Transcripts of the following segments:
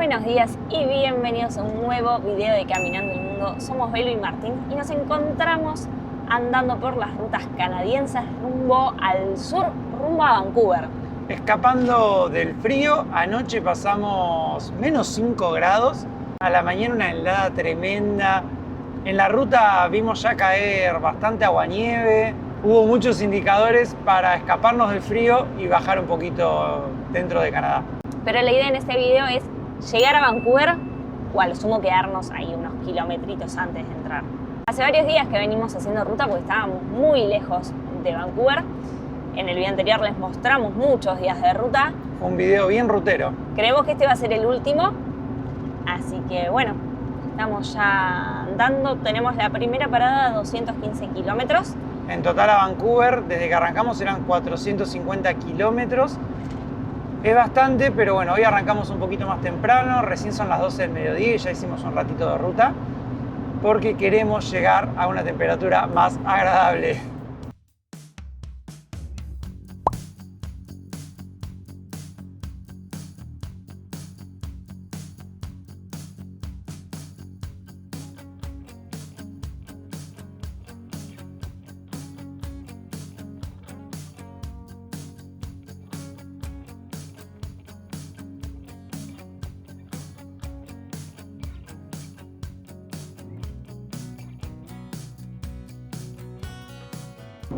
Buenos días y bienvenidos a un nuevo video de Caminando el Mundo. Somos Belu y Martín y nos encontramos andando por las rutas canadienses rumbo al sur, rumbo a Vancouver. Escapando del frío, anoche pasamos menos 5 grados, a la mañana una helada tremenda. En la ruta vimos ya caer bastante aguanieve, hubo muchos indicadores para escaparnos del frío y bajar un poquito dentro de Canadá. Pero la idea en este video es llegar a Vancouver o a lo sumo quedarnos ahí unos kilometritos antes de entrar. Hace varios días que venimos haciendo ruta porque estábamos muy lejos de Vancouver. En el video anterior les mostramos muchos días de ruta. Fue un video bien rutero. Creemos que este va a ser el último, así que bueno, estamos ya andando. Tenemos la primera parada a 215 kilómetros. En total a Vancouver, desde que arrancamos eran 450 kilómetros. Es bastante, pero bueno, hoy arrancamos un poquito más temprano, recién son las 12 del mediodía y ya hicimos un ratito de ruta porque queremos llegar a una temperatura más agradable.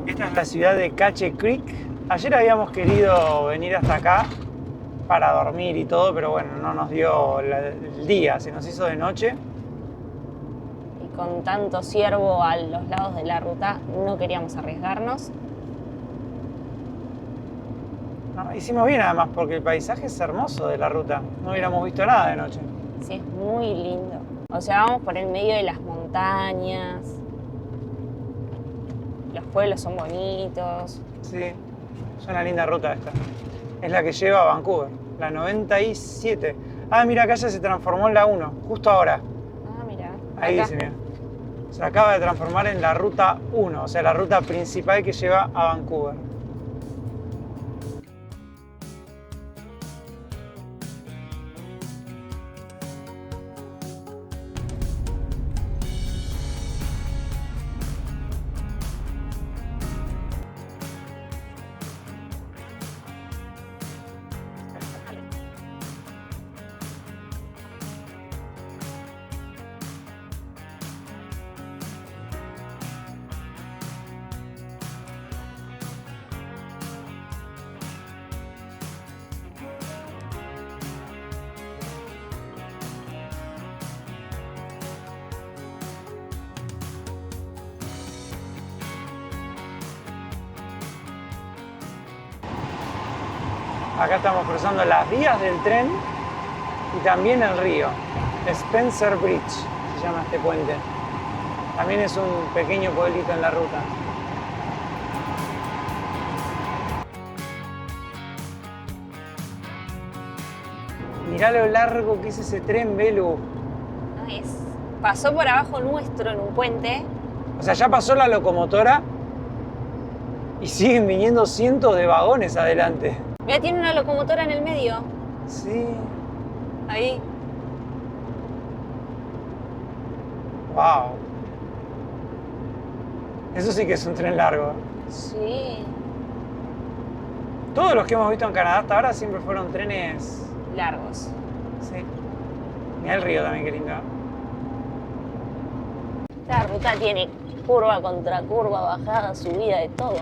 Esta es la ciudad de Cache Creek. Ayer habíamos querido venir hasta acá para dormir y todo, pero bueno, no nos dio el día, se nos hizo de noche. Y con tanto ciervo a los lados de la ruta no queríamos arriesgarnos. No, hicimos bien además porque el paisaje es hermoso de la ruta. No hubiéramos visto nada de noche. Sí, es muy lindo. O sea, vamos por el medio de las montañas. Los pueblos son bonitos. Sí, es una linda ruta esta. Es la que lleva a Vancouver, la 97. Ah, mira, acá ya se transformó en la 1, justo ahora. Ah, mira. Ahí Acá. dice, mira. Se acaba de transformar en la ruta 1, o sea, la ruta principal que lleva a Vancouver. Acá estamos cruzando las vías del tren y también el río. Spencer Bridge se llama este puente. También es un pequeño pueblito en la ruta. Mirá lo largo que es ese tren, Belu. Pasó por abajo nuestro en un puente. O sea, ya pasó la locomotora y siguen viniendo cientos de vagones adelante. Mira, tiene una locomotora en el medio. Sí. Ahí. Wow. Eso sí que es un tren largo. Sí. Todos los que hemos visto en Canadá hasta ahora siempre fueron trenes. Largos. Sí. Mirá el río también, qué lindo. Esta ruta tiene curva contra curva, bajada, subida, de todo.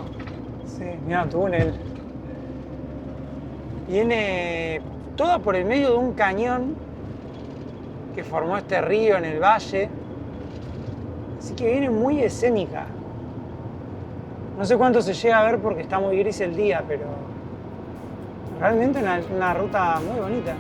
Sí, mirá, túnel. Viene toda por el medio de un cañón que formó este río en el valle. Así que viene muy escénica. No sé cuánto se llega a ver porque está muy gris el día, pero realmente una ruta muy bonita.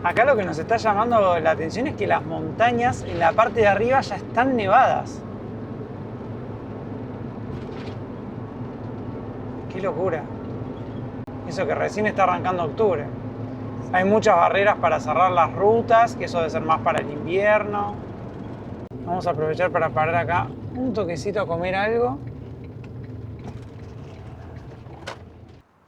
Acá lo que nos está llamando la atención es que las montañas en la parte de arriba ya están nevadas. Qué locura. Eso que recién está arrancando octubre. Hay muchas barreras para cerrar las rutas, que eso debe ser más para el invierno. Vamos a aprovechar para parar acá un toquecito a comer algo.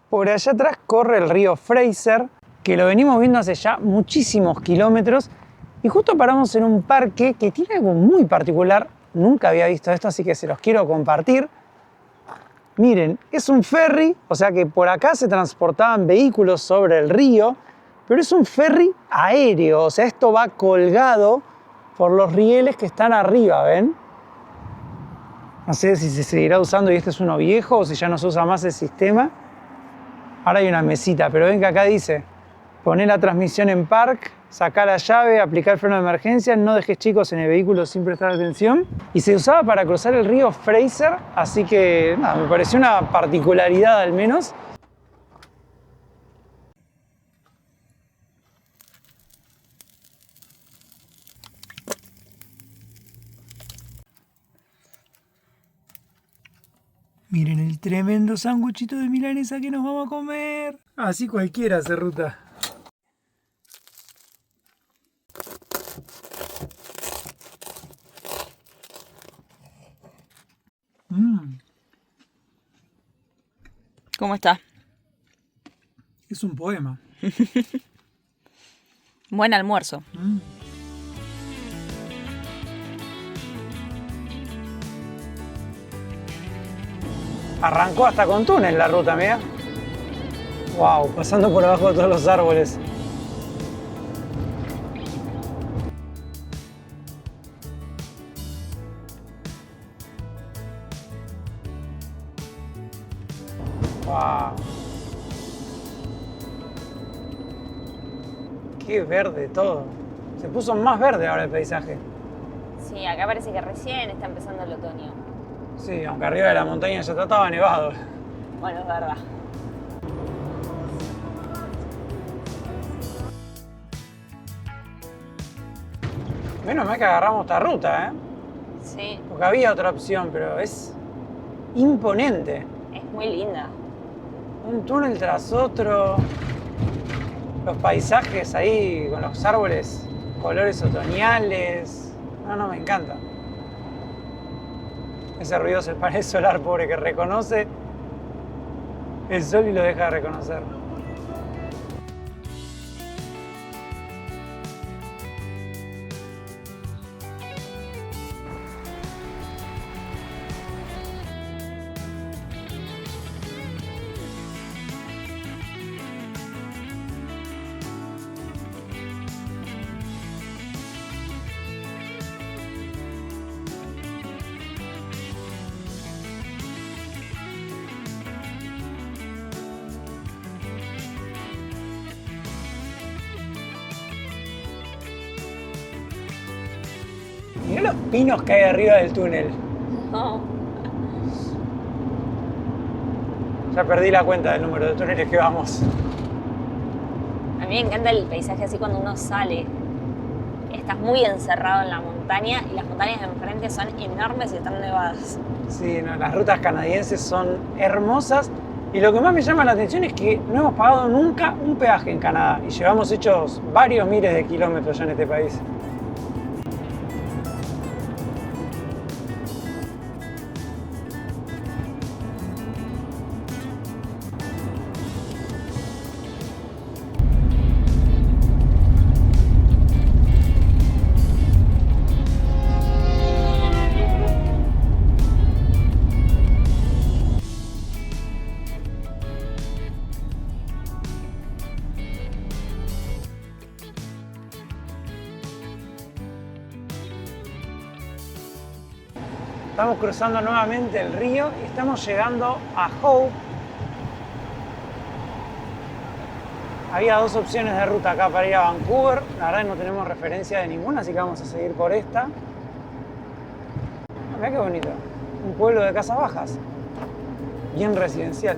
Por allá atrás corre el río Fraser, que lo venimos viendo hace ya muchísimos kilómetros. Y justo paramos en un parque que tiene algo muy particular. Nunca había visto esto, así que se los quiero compartir. Miren, es un ferry, o sea que por acá se transportaban vehículos sobre el río, pero es un ferry aéreo, o sea, esto va colgado por los rieles que están arriba, ¿ven? No sé si se seguirá usando y este es uno viejo o si ya no se usa más el sistema. Ahora hay una mesita, pero ven que acá dice, poner la transmisión en park, sacar la llave, aplicar freno de emergencia, no dejes chicos en el vehículo sin prestar atención. Y se usaba para cruzar el río Fraser, así que nada, me pareció una particularidad al menos. Miren el tremendo sanguchito de milanesa que nos vamos a comer. Así cualquiera hace ruta. ¿Cómo está? Es un poema. Buen almuerzo. Arrancó hasta con túnel la ruta, mira. Wow, pasando por abajo de todos los árboles. Wow. Qué verde todo. Se puso más verde ahora el paisaje. Sí, acá parece que recién está empezando el otoño. Sí, aunque arriba de la montaña ya estaba nevado. Bueno, es verdad. Menos mal que agarramos esta ruta, ¿eh? Sí, Porque había otra opción, pero es imponente. es muy linda. Un túnel tras otro. Los paisajes ahí con los árboles, colores otoñales. No, me encanta. Ese ruido es el panel solar pobre que reconoce el sol y lo deja de reconocer. Mirá los pinos que hay arriba del túnel. No. Ya perdí la cuenta del número de túneles que vamos. A mí me encanta el paisaje así cuando uno sale. Estás muy encerrado en la montaña y las montañas de enfrente son enormes y están nevadas. Sí, no, las rutas canadienses son hermosas y lo que más me llama la atención es que no hemos pagado nunca un peaje en Canadá y llevamos hechos varios miles de kilómetros ya en este país. Estamos cruzando nuevamente el río y estamos llegando a Hope. Había dos opciones de ruta acá para ir a Vancouver. La verdad no tenemos referencia de ninguna, así que vamos a seguir por esta. Mirá qué bonito. Un pueblo de casas bajas. Bien residencial.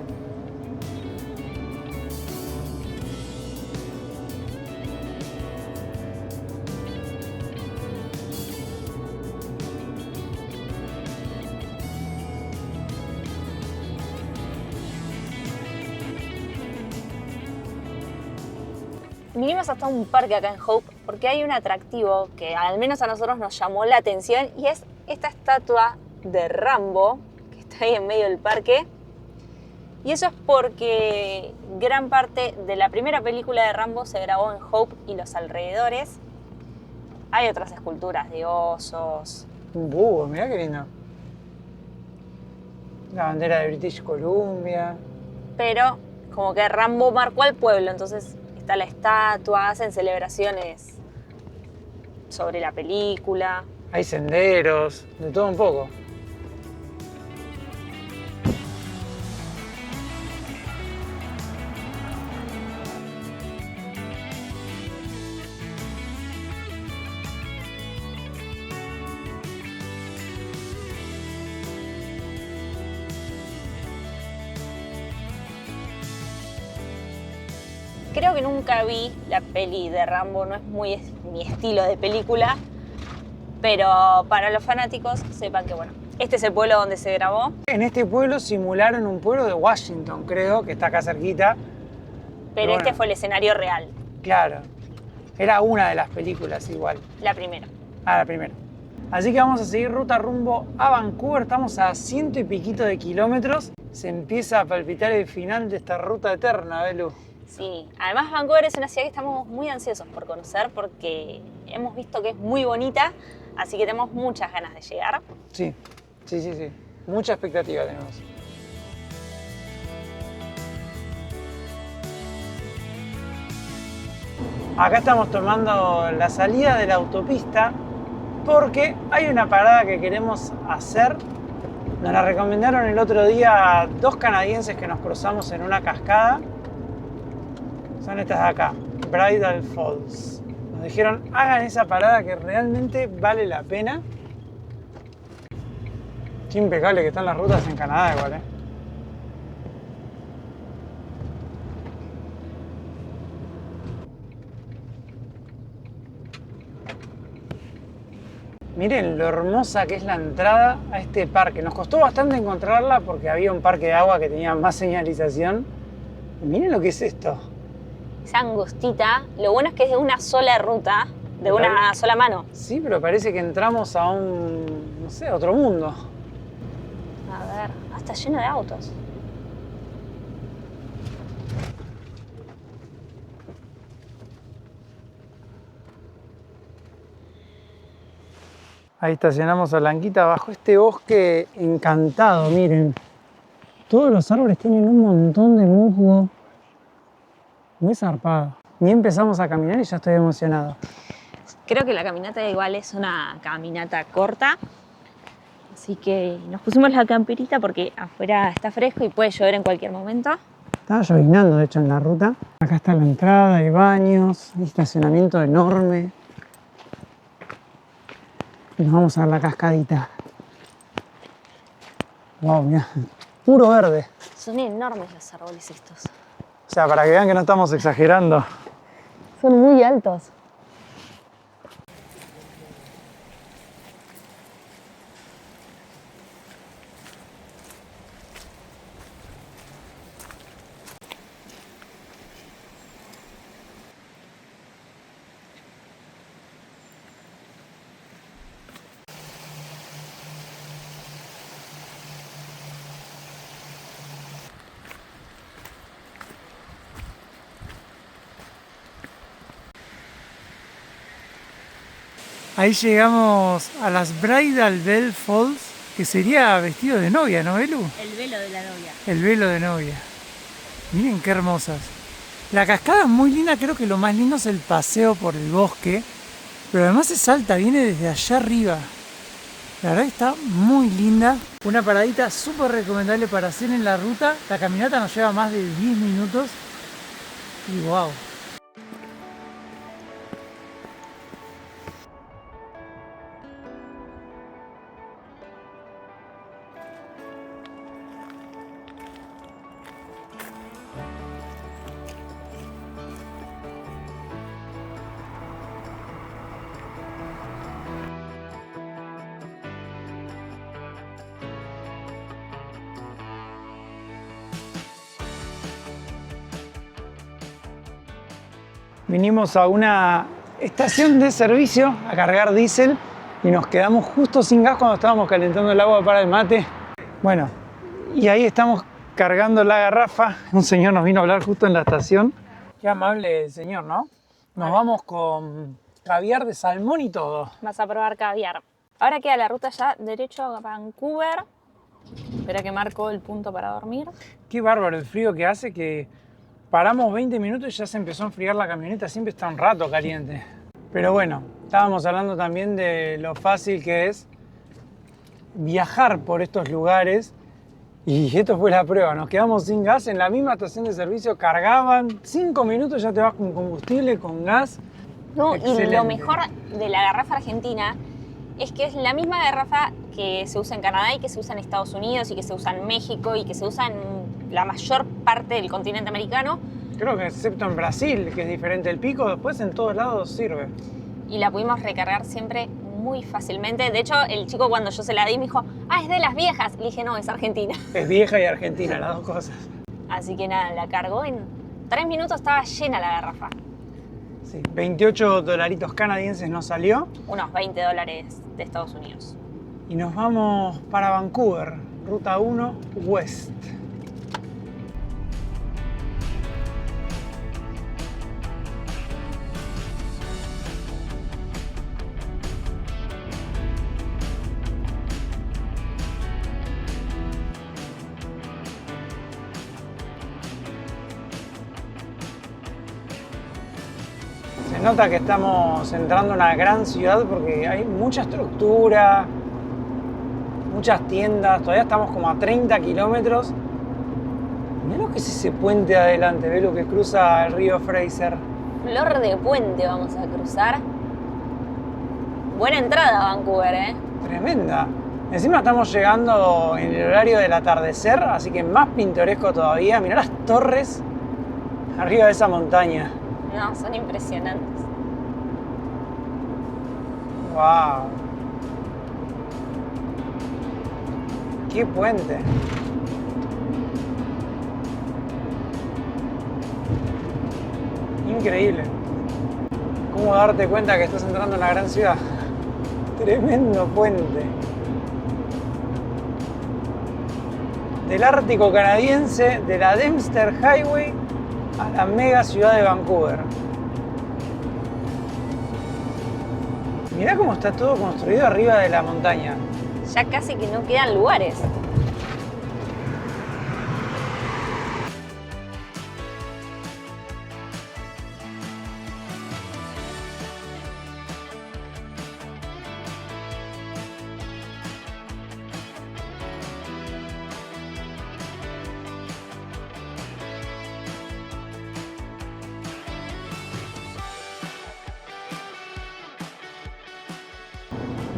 vinimos hasta un parque acá en Hope porque hay un atractivo que al menos a nosotros nos llamó la atención y es esta estatua de Rambo que está ahí en medio del parque. Y eso es porque gran parte de la primera película de Rambo se grabó en Hope y los alrededores. Hay otras esculturas de osos. Un búho, mirá qué lindo. La bandera de British Columbia. Pero como que Rambo marcó al pueblo, entonces está la estatua, hacen celebraciones sobre la película. Hay senderos, de todo un poco. Creo que nunca vi la peli de Rambo, no es muy mi estilo de película, pero para los fanáticos sepan que bueno, este es el pueblo donde se grabó. En este pueblo simularon un pueblo de Washington, creo, que está acá cerquita. Pero bueno, este fue el escenario real, claro, era una de las películas igual. la primera. Ah, la primera. Así que vamos a seguir ruta rumbo a Vancouver. Estamos a 100 y piquito de kilómetros. Se empieza a palpitar el final de esta ruta eterna, Belu. Sí, además Vancouver es una ciudad que estamos muy ansiosos por conocer porque hemos visto que es muy bonita, así que tenemos muchas ganas de llegar. Sí, sí, sí, sí. Mucha expectativa tenemos. Acá estamos tomando la salida de la autopista porque hay una parada que queremos hacer. Nos la recomendaron el otro día 2 canadienses que nos cruzamos en una cascada. Son estas de acá, Bridal Falls. Nos dijeron, hagan esa parada que realmente vale la pena. Qué impecable que están las rutas en Canadá igual, ¿eh? Miren lo hermosa que es la entrada a este parque. Nos costó bastante encontrarla porque había un parque de agua que tenía más señalización. Y miren lo que es esto. Esa angostita, lo bueno es que es de una sola ruta, de una sola mano. Sí, pero parece que entramos a un, no sé, otro mundo. A ver, está lleno de autos. Ahí estacionamos a Blanquita bajo este bosque encantado, miren. Todos los árboles tienen un montón de musgo. Muy zarpado. Ni empezamos a caminar y ya estoy emocionado. Creo que la caminata igual es una caminata corta. Así que nos pusimos la camperita porque afuera está fresco y puede llover en cualquier momento. Estaba lloviznando, de hecho, en la ruta. Acá está la entrada, hay baños, hay estacionamiento enorme. Y nos vamos a la cascadita. Wow, mirá, puro verde. Son enormes los árboles estos. O sea, para que vean que no estamos exagerando. Son muy altos. Ahí llegamos a las Bridal Veil Falls, que sería vestido de novia, ¿no, Belu? El velo de la novia. El velo de novia. Miren qué hermosas. La cascada es muy linda, creo que lo más lindo es el paseo por el bosque, pero además es alta, viene desde allá arriba. La verdad que está muy linda. Una paradita súper recomendable para hacer en la ruta. La caminata nos lleva más de 10 minutos y wow. Vinimos a una estación de servicio a cargar diésel y nos quedamos justo sin gas cuando estábamos calentando el agua para el mate. Bueno, y ahí estamos cargando la garrafa. Un señor nos vino a hablar justo en la estación. Qué amable el señor, ¿no? Nos vamos con caviar de salmón y todo. Vas a probar caviar. Ahora queda la ruta ya derecho a Vancouver. Espera que marco el punto para dormir. Qué bárbaro el frío que hace, que paramos 20 minutos y ya se empezó a enfriar la camioneta. Siempre está un rato caliente. Pero bueno, estábamos hablando también de lo fácil que es viajar por estos lugares. Y esto fue la prueba. Nos quedamos sin gas en la misma estación de servicio. Cargaban 5 minutos, ya te vas con combustible, con gas. No, Excelente. y lo mejor de la garrafa argentina es que es la misma garrafa que se usa en Canadá y que se usa en Estados Unidos y que se usa en México y que se usa en la mayor parte del continente americano. Creo que excepto en Brasil, que es diferente el pico, después en todos lados sirve. Y la pudimos recargar siempre muy fácilmente. De hecho, el chico cuando yo se la di me dijo, es de las viejas. Le dije, no, es argentina. Es vieja y argentina, las dos cosas. Así que nada, la cargó en 3 minutos, estaba llena la garrafa. Sí, 28 dolaritos canadienses nos salió. Unos $20 de Estados Unidos. Y nos vamos para Vancouver, ruta 1 West. Se nota que estamos entrando a una gran ciudad porque hay mucha estructura, muchas tiendas, todavía estamos como a 30 kilómetros. Mirá lo que es ese puente adelante, ve lo que cruza el río Fraser. Flor de puente vamos a cruzar. Buena entrada a Vancouver, ¿eh? Tremenda. Encima estamos llegando en el horario del atardecer, así que más pintoresco todavía. Mirá las torres arriba de esa montaña. No, son impresionantes. ¡Wow! ¡Qué puente! Increíble. ¿Cómo darte cuenta que estás entrando en una gran ciudad? Tremendo puente. Del Ártico canadiense, de la Dempster Highway a la mega ciudad de Vancouver. Mirá cómo está todo construido arriba de la montaña. Ya casi que no quedan lugares.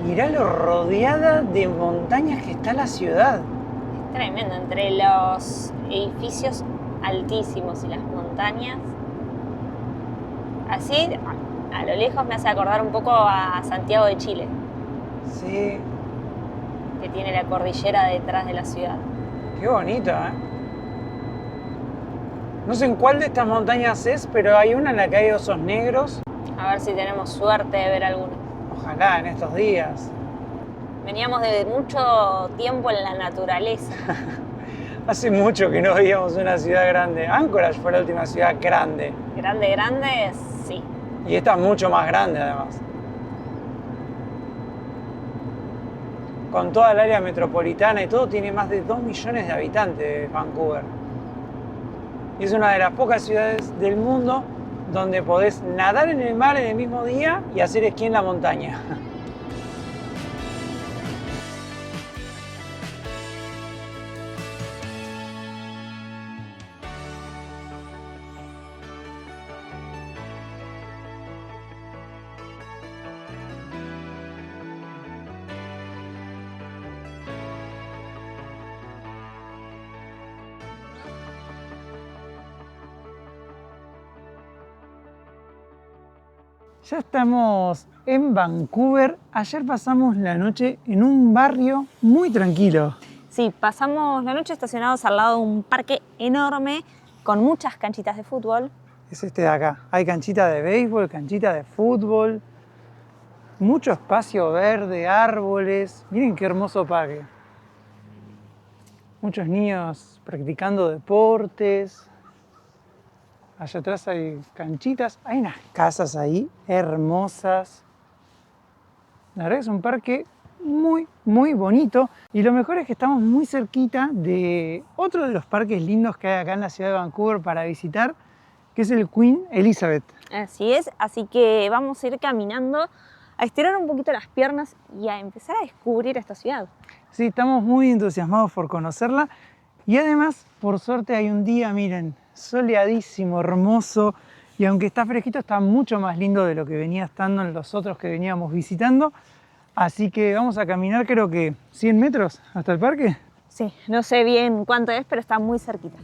Mirá lo rodeada de montañas que está la ciudad. Es tremendo, entre los edificios altísimos y las montañas. Así, a lo lejos me hace acordar un poco a Santiago de Chile, Sí, que tiene la cordillera detrás de la ciudad. qué bonito, ¿eh? No sé en cuál de estas montañas es, pero hay una en la que hay osos negros. A ver si tenemos suerte de ver alguno. Ojalá en estos días. Veníamos de mucho tiempo en la naturaleza. Hace mucho que no veíamos una ciudad grande. Anchorage fue la última ciudad grande. Grande, grande, sí. Y esta es mucho más grande además. Con toda el área metropolitana y todo, tiene más de 2 millones de habitantes Vancouver. Y es una de las pocas ciudades del mundo donde podés nadar en el mar en el mismo día y hacer esquí en la montaña. Ya estamos en Vancouver. Ayer pasamos la noche en un barrio muy tranquilo. Sí, pasamos la noche estacionados al lado de un parque enorme con muchas canchitas de fútbol. es este de acá. Hay canchita de béisbol, canchita de fútbol, mucho espacio verde, árboles. Miren qué hermoso parque. Muchos niños practicando deportes. Allá atrás hay canchitas, hay unas casas ahí hermosas. La verdad que es un parque muy, muy bonito. Y lo mejor es que estamos muy cerquita de otro de los parques lindos que hay acá en la ciudad de Vancouver para visitar, que es el Queen Elizabeth. Así es, así que vamos a ir caminando, a estirar un poquito las piernas y a empezar a descubrir esta ciudad. Sí, estamos muy entusiasmados por conocerla. Y además, por suerte, hay un día, miren, soleadísimo, hermoso. Y aunque está fresquito, está mucho más lindo de lo que venía estando en los otros que veníamos visitando. Así que vamos a caminar, creo que 100 metros hasta el parque. Sí, no sé bien cuánto es, pero está muy cerquita.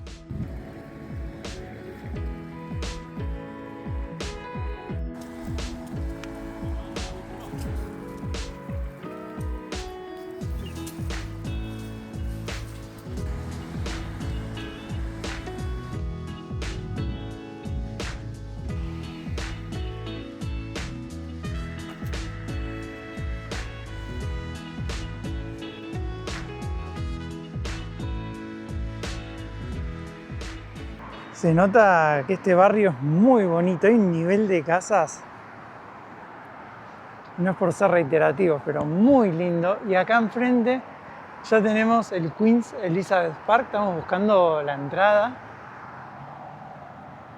Se nota que este barrio es muy bonito, hay un nivel de casas, no es por ser reiterativo, pero muy lindo. Y acá enfrente ya tenemos el Queen's Elizabeth Park, estamos buscando la entrada.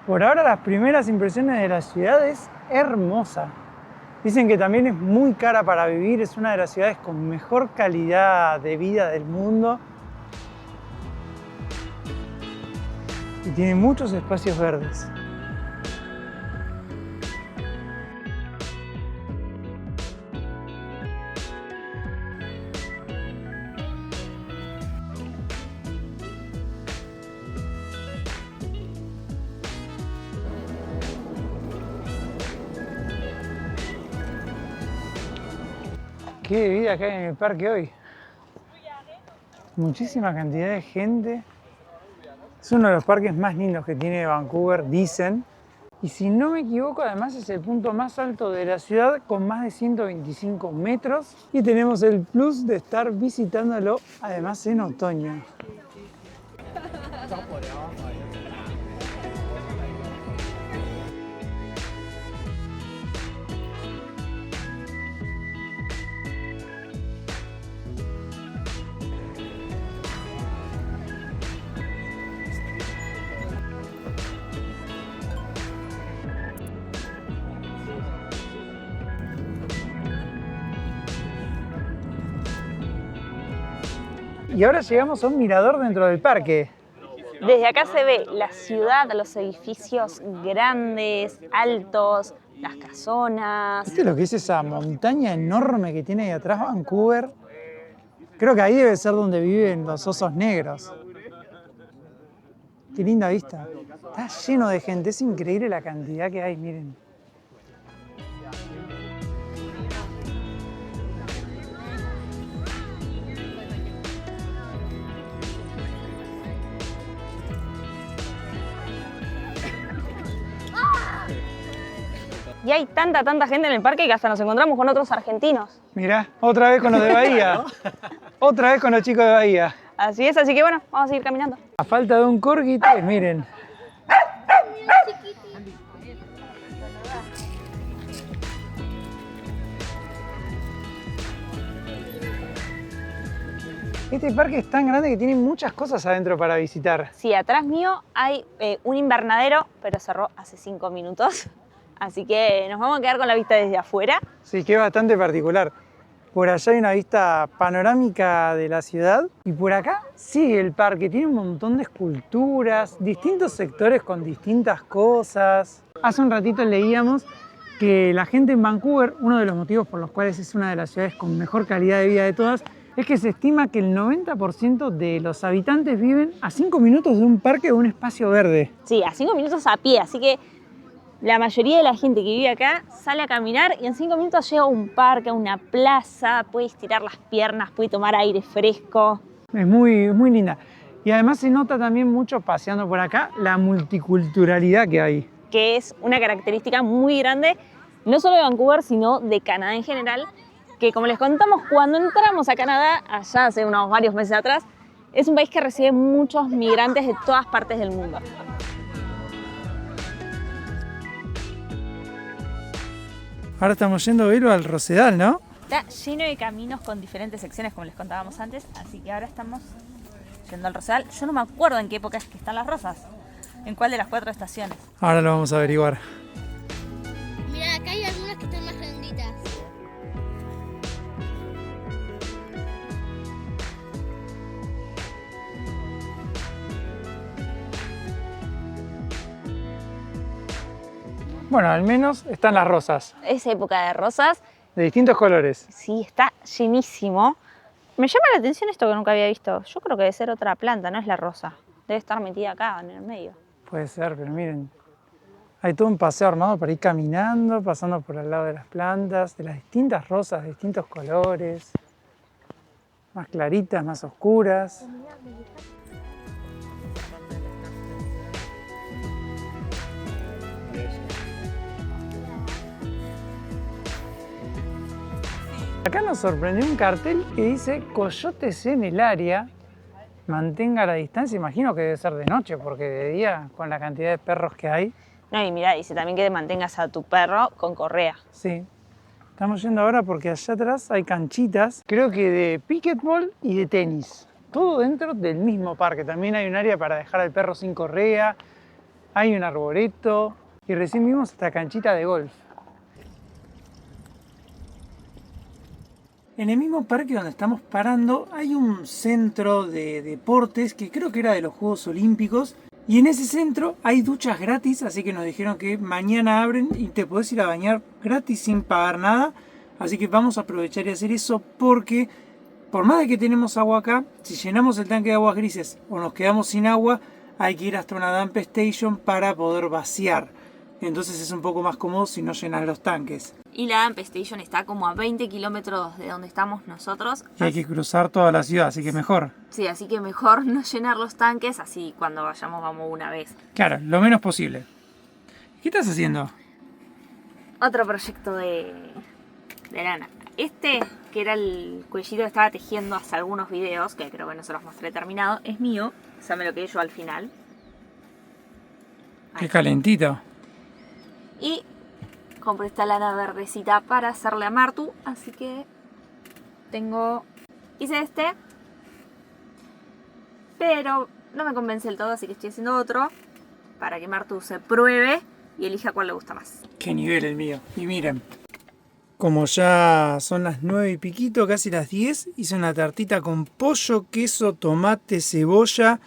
Por ahora las primeras impresiones de la ciudad es hermosa. Dicen que también es muy cara para vivir, es una de las ciudades con mejor calidad de vida del mundo. Y tiene muchos espacios verdes. Qué vida que hay en el parque hoy. Muchísima cantidad de gente. Es uno de los parques más lindos que tiene Vancouver, dicen. Y si no me equivoco, además es el punto más alto de la ciudad con más de 125 metros. Y tenemos el plus de estar visitándolo además en otoño. Y ahora llegamos a un mirador dentro del parque. Desde acá se ve la ciudad, los edificios grandes, altos, las casonas. ¿Viste lo que es esa montaña enorme que tiene ahí atrás Vancouver? Creo que ahí debe ser donde viven los osos negros. Qué linda vista. Está lleno de gente, es increíble la cantidad que hay, miren. Y hay tanta gente en el parque que hasta nos encontramos con otros argentinos. Mirá, otra vez con los de Bahía. Otra vez con los chicos de Bahía. Así es, así que bueno, vamos a seguir caminando. A falta de un corgi, miren. Este parque es tan grande que tiene muchas cosas adentro para visitar. Sí, atrás mío hay un invernadero, pero cerró hace 5 minutos. Así que nos vamos a quedar con la vista desde afuera. Sí, que es bastante particular. Por allá hay una vista panorámica de la ciudad. Y por acá sigue el parque. Tiene un montón de esculturas, distintos sectores con distintas cosas. Hace un ratito leíamos que la gente en Vancouver, uno de los motivos por los cuales es una de las ciudades con mejor calidad de vida de todas, es que se estima que el 90% de los habitantes viven a 5 minutos de un parque o un espacio verde. Sí, a 5 minutos a pie, así que la mayoría de la gente que vive acá sale a caminar y en 5 minutos llega a un parque, a una plaza, puede estirar las piernas, puede tomar aire fresco. Es muy linda. Y además se nota también mucho paseando por acá la multiculturalidad que hay. que es una característica muy grande, no solo de Vancouver, sino de Canadá en general, que como les contamos, cuando entramos a Canadá, allá hace unos varios meses atrás, es un país que recibe muchos migrantes de todas partes del mundo. Ahora estamos yendo, Vero, al Rosedal, ¿no? Está lleno de caminos con diferentes secciones, como les contábamos antes, así que ahora estamos yendo al Rosedal. Yo no me acuerdo en qué época es que están las rosas, en cuál de las 4 estaciones. Ahora lo vamos a averiguar. Mira, acá hay algunas que están más redonditas. Bueno, al menos están las rosas, Es época de rosas, de distintos colores. sí, está llenísimo. Me llama la atención esto que nunca había visto. Yo creo que debe ser otra planta, no es la rosa. Debe estar metida acá, en el medio. Puede ser, pero miren, hay todo un paseo armado para ir caminando, pasando por al lado de las plantas, de las distintas rosas, de distintos colores, más claritas, más oscuras. Acá nos sorprendió un cartel que dice coyotes en el área, mantenga la distancia. Imagino que debe ser de noche, porque de día, con la cantidad de perros que hay. No, y mira, dice también que te mantengas a tu perro con correa. Sí. Estamos yendo ahora porque allá atrás hay canchitas, creo que de pickleball y de tenis. Todo dentro del mismo parque. También hay un área para dejar al perro sin correa, hay un arboreto y recién vimos esta canchita de golf. En el mismo parque donde estamos parando hay un centro de deportes que creo que era de los Juegos Olímpicos. Y en ese centro hay duchas gratis, así que nos dijeron que mañana abren y te podés ir a bañar gratis sin pagar nada. Así que vamos a aprovechar y hacer eso porque por más de que tenemos agua acá, si llenamos el tanque de aguas grises o nos quedamos sin agua, hay que ir hasta una dump station para poder vaciar. Entonces es un poco más cómodo si no llenas los tanques. Y la dump station está como a 20 kilómetros de donde estamos nosotros. Y hay que cruzar toda la ciudad, así que mejor. Sí, así que mejor no llenar los tanques, así cuando vayamos vamos una vez. Claro, lo menos posible. ¿Qué estás haciendo? Otro proyecto de lana. Este, que era el cuellito que estaba tejiendo hace algunos videos, que creo que no se los mostré terminado, es mío. O sea, me lo quedé yo al final. Qué calentito. Y compré esta lana verdecita para hacerle a Martu, así que hice este, pero no me convence del todo, así que estoy haciendo otro para que Martu se pruebe y elija cuál le gusta más. Qué nivel el mío. Y miren, como ya son las 9 y piquito, casi las 10, hice una tartita con pollo, queso, tomate, cebolla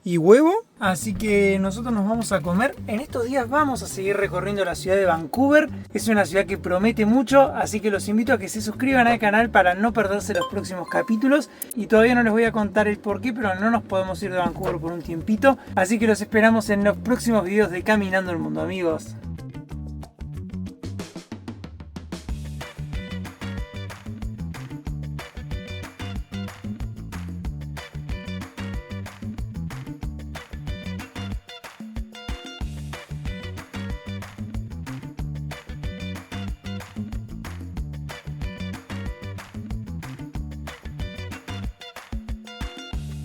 y huevo. Así que nosotros nos vamos a comer. En estos días vamos a seguir recorriendo la ciudad de Vancouver. Es una ciudad que promete mucho, así que los invito a que se suscriban al canal para no perderse los próximos capítulos. Y todavía no les voy a contar el porqué, pero no nos podemos ir de Vancouver por un tiempito. Así que los esperamos en los próximos videos de Caminando el Mundo, amigos.